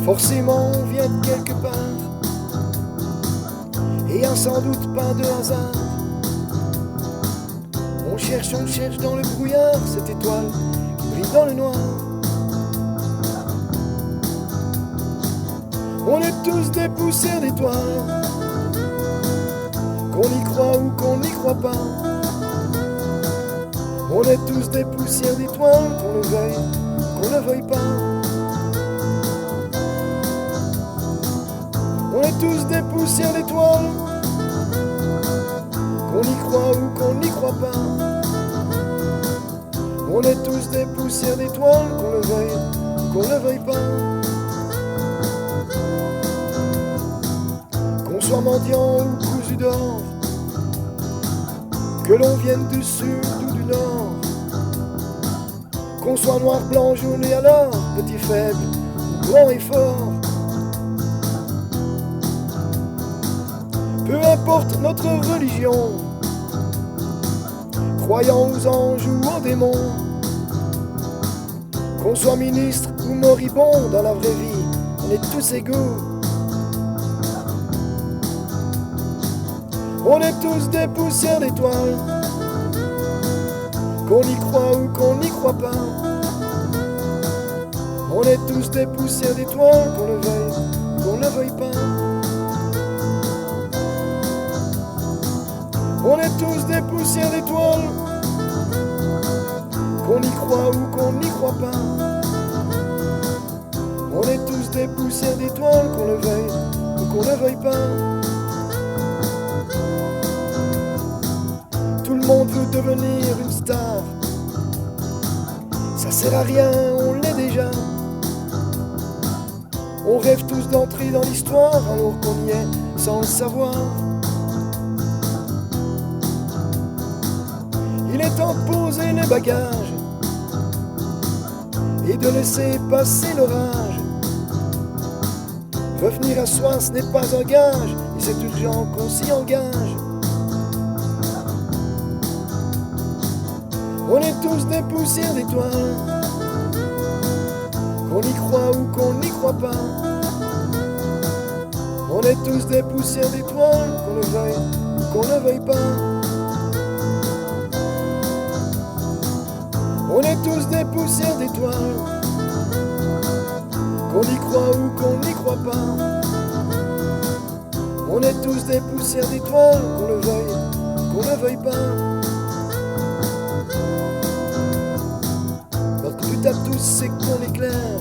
Forcément on vient de quelque part, et y a sans doute pas de hasard. On cherche dans le brouillard cette étoile qui brille dans le noir. On est tous des poussières d'étoiles, qu'on y croit ou qu'on n'y croit pas. On est tous des poussières d'étoiles, qu'on le veuille pas. On est tous des poussières d'étoiles, qu'on y croit ou qu'on n'y croit pas. On est tous des poussières d'étoiles, qu'on le veuille pas. Qu'on soit mendiant ou cousu d'or, que l'on vienne du sud ou du nord, qu'on soit noir, blanc, jaune et alors petit, faible ou grand et fort. Peu importe notre religion, croyant aux anges ou aux démons, qu'on soit ministre ou moribond, dans la vraie vie, on est tous égaux. On est tous des poussières d'étoiles, qu'on y croit ou qu'on n'y croit pas. On est tous des poussières d'étoiles, qu'on le veuille pas. On est tous des poussières d'étoiles, qu'on y croit ou qu'on n'y croit pas. On est tous des poussières d'étoiles, qu'on le veuille ou qu'on ne veuille pas. Tout le monde veut devenir une star, ça sert à rien, on l'est déjà. On rêve tous d'entrer dans l'histoire alors qu'on y est sans le savoir. Il est temps de poser les bagages et de laisser passer l'orage. Revenir à soi, ce n'est pas un gage, et c'est urgent qu'on s'y engage. On est tous des poussières d'étoiles, qu'on y croit ou qu'on n'y croit pas. On est tous des poussières d'étoiles, qu'on le veuille ou qu'on ne veuille pas. On est tous des poussières d'étoiles, qu'on y croit ou qu'on n'y croit pas. On est tous des poussières d'étoiles, qu'on le veuille ou qu'on ne veuille pas. Notre but à tous, c'est qu'on éclaire.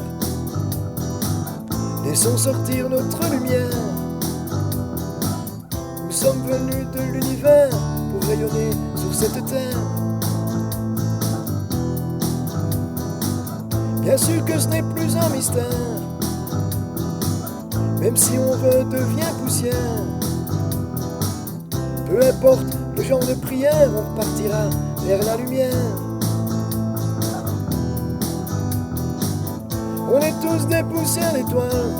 Laissons sortir notre lumière. Nous sommes venus de l'univers pour rayonner sur cette terre. Bien sûr que ce n'est plus un mystère, même si on redevient poussière. Peu importe le genre de prière, on repartira vers la lumière. On est tous des poussières d'étoiles,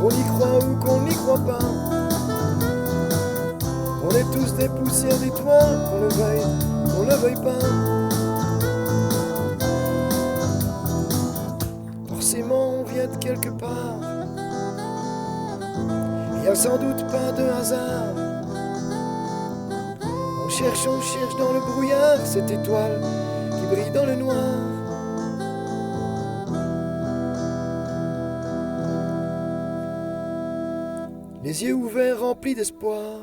qu'on y croit ou qu'on n'y croit pas. On est tous des poussières d'étoiles, qu'on le veuille pas. Forcément on vient de quelque part, il n'y a sans doute pas de hasard. On cherche dans le brouillard cette étoile qui brille dans le noir. Les yeux ouverts remplis d'espoir,